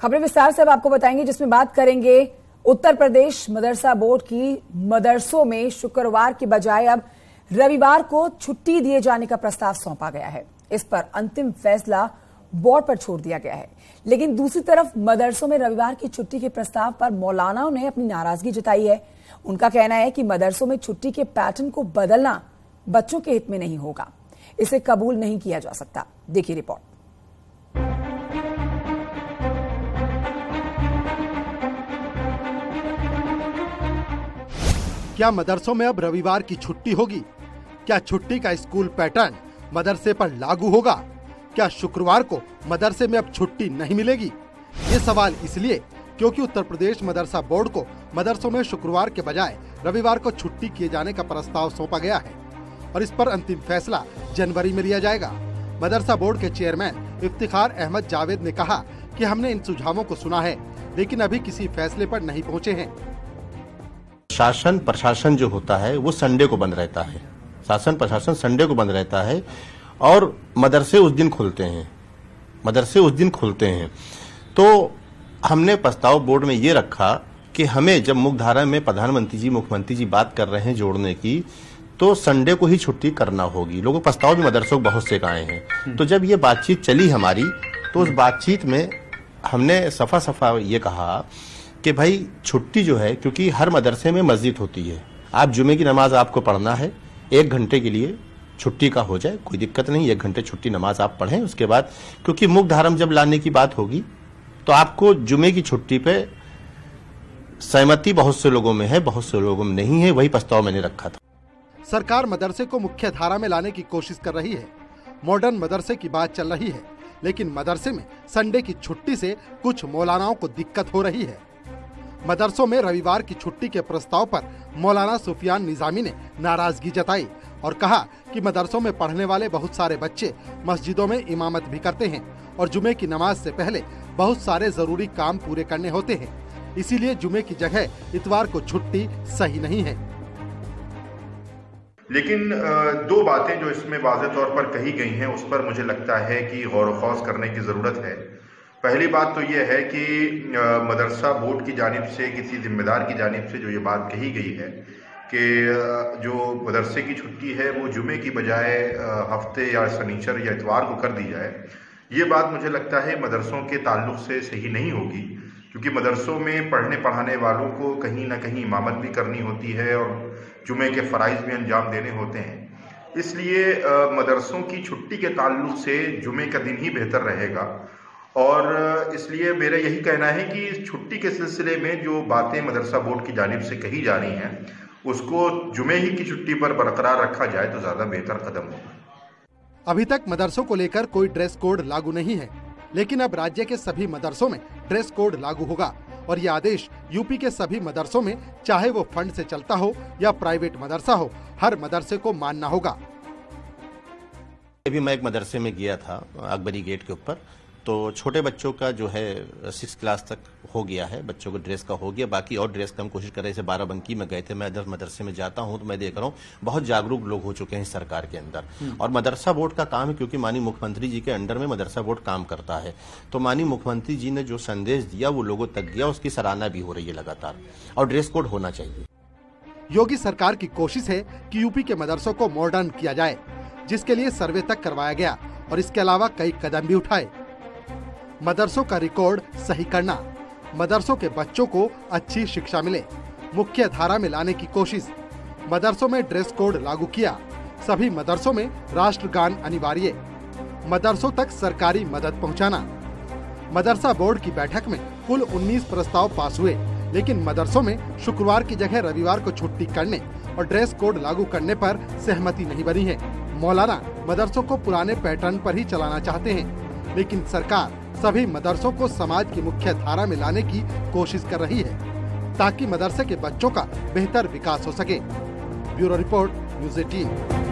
खबरें विस्तार से अब आपको बताएंगे, जिसमें बात करेंगे उत्तर प्रदेश मदरसा बोर्ड की मदरसों में शुक्रवार की बजाय अब रविवार को छुट्टी दिए जाने का प्रस्ताव सौंपा गया है। इस पर अंतिम फैसला बोर्ड पर छोड़ दिया गया है। लेकिन दूसरी तरफ मदरसों में रविवार की छुट्टी के प्रस्ताव पर मौलानाओं ने अपनी नाराजगी जताई है। उनका कहना है कि मदरसों में छुट्टी के पैटर्न को बदलना बच्चों के हित में नहीं होगा, इसे कबूल नहीं किया जा सकता। देखिए रिपोर्ट। क्या मदरसों में अब रविवार की छुट्टी होगी? क्या छुट्टी का स्कूल पैटर्न मदरसे पर लागू होगा? क्या शुक्रवार को मदरसे में अब छुट्टी नहीं मिलेगी? ये सवाल इसलिए क्योंकि उत्तर प्रदेश मदरसा बोर्ड को मदरसों में शुक्रवार के बजाय रविवार को छुट्टी किए जाने का प्रस्ताव सौंपा गया है और इस पर अंतिम फैसला जनवरी में लिया जाएगा। मदरसा बोर्ड के चेयरमैन इफ्तिखार अहमद जावेद ने कहा कि हमने इन सुझावों को सुना है, लेकिन अभी किसी फैसले पर नहीं पहुँचे हैं। शासन प्रशासन जो होता है वो संडे को बंद रहता है। शासन प्रशासन संडे को बंद रहता है और मदरसे उस दिन खुलते हैं। तो हमने प्रस्ताव बोर्ड में ये रखा कि हमें जब मुख्यधारा में प्रधानमंत्री जी मुख्यमंत्री जी बात कर रहे हैं जोड़ने की, तो संडे को ही छुट्टी करना होगी। लोगों के प्रस्ताव भी मदरसों को बहुत से आए हैं। तो जब ये बातचीत चली हमारी, तो उस बातचीत में हमने सफा ये कहा कि भाई छुट्टी जो है, क्योंकि हर मदरसे में मस्जिद होती है, आप जुमे की नमाज आपको पढ़ना है, 1 घंटे के लिए छुट्टी का हो जाए, कोई दिक्कत नहीं, 1 घंटे छुट्टी नमाज आप पढ़ें। उसके बाद क्योंकि मुख्य धारा जब लाने की बात होगी तो आपको जुमे की छुट्टी पे सहमति बहुत से लोगों में है, बहुत से लोगों में नहीं है। वही प्रस्ताव मैंने रखा था। सरकार मदरसे को मुख्य धारा में लाने की कोशिश कर रही है। मॉडर्न मदरसे की बात चल रही है, लेकिन मदरसे में संडे की छुट्टी से कुछ मौलानाओं को दिक्कत हो रही है। मदरसों में रविवार की छुट्टी के प्रस्ताव पर मौलाना सुफियान निजामी ने नाराजगी जताई और कहा कि मदरसों में पढ़ने वाले बहुत सारे बच्चे मस्जिदों में इमामत भी करते हैं और जुमे की नमाज से पहले बहुत सारे जरूरी काम पूरे करने होते हैं, इसीलिए जुमे की जगह इतवार को छुट्टी सही नहीं है। लेकिन 2 बातें जो इसमें वाज़ेह तौर पर कही गई हैं, उस पर मुझे लगता है कि गौर व खौज करने की ज़रूरत है। पहली बात तो ये है कि मदरसा बोर्ड की जानिब से, किसी जिम्मेदार की जानिब से जो ये बात कही गई है कि जो मदरसे की छुट्टी है वो जुमे की बजाय हफ्ते या शनिचर या इतवार को कर दी जाए, ये बात मुझे लगता है मदरसों के ताल्लुक से सही नहीं होगी, क्योंकि मदरसों में पढ़ने पढ़ाने वालों को कहीं ना कहीं इमामत भी करनी होती है और जुमे के फ़राइज़ भी अंजाम देने होते हैं। इसलिए मदरसों की छुट्टी के ताल्लुक से जुमे का दिन ही बेहतर रहेगा और इसलिए मेरा यही कहना है कि छुट्टी के सिलसिले में जो बातें मदरसा बोर्ड की जानिब से कही जा रही हैं, उसको जुमे ही की छुट्टी पर बरकरार रखा जाए तो ज़्यादा बेहतर कदम होगा। अभी तक मदरसों को लेकर कोई ड्रेस कोड लागू नहीं है, लेकिन अब राज्य के सभी मदरसों में ड्रेस कोड लागू होगा और ये आदेश यूपी के सभी मदरसों में, चाहे वो फंड से चलता हो या प्राइवेट मदरसा हो, हर मदरसे को मानना होगा। अभी मैं एक मदरसे में गया था अकबरी गेट के ऊपर, तो छोटे बच्चों का जो है 6 क्लास तक हो गया है, बच्चों को ड्रेस का हो गया, बाकी और ड्रेस का हम कोशिश कर रहे हैं। जैसे बाराबंकी में गए थे, मैं अदर मदरसे में जाता हूं तो मैं देख रहा हूं बहुत जागरूक लोग हो चुके हैं सरकार के अंदर। और मदरसा बोर्ड का काम है, क्योंकि माननीय मुख्यमंत्री जी के अंडर में मदरसा बोर्ड काम करता है, तो माननीय मुख्यमंत्री जी ने जो संदेश दिया वो लोगों तक गया, उसकी सराहना भी हो रही है लगातार, और ड्रेस कोड होना चाहिए। योगी सरकार की कोशिश है कि यूपी के मदरसों को मॉडर्न किया जाए, जिसके लिए सर्वे तक करवाया गया और इसके अलावा कई कदम भी उठाए। मदरसों का रिकॉर्ड सही करना, मदरसों के बच्चों को अच्छी शिक्षा मिले, मुख्य धारा में लाने की कोशिश, मदरसों में ड्रेस कोड लागू किया, सभी मदरसों में राष्ट्रगान अनिवार्य, मदरसों तक सरकारी मदद पहुंचाना। मदरसा बोर्ड की बैठक में कुल 19 प्रस्ताव पास हुए, लेकिन मदरसों में शुक्रवार की जगह रविवार को छुट्टी करने और ड्रेस कोड लागू करने पर सहमति नहीं बनी है। मौलाना मदरसों को पुराने पैटर्न पर ही चलाना चाहते हैं, लेकिन सरकार सभी मदरसों को समाज की मुख्य धारा में लाने की कोशिश कर रही है, ताकि मदरसे के बच्चों का बेहतर विकास हो सके। Bureau report, news 18।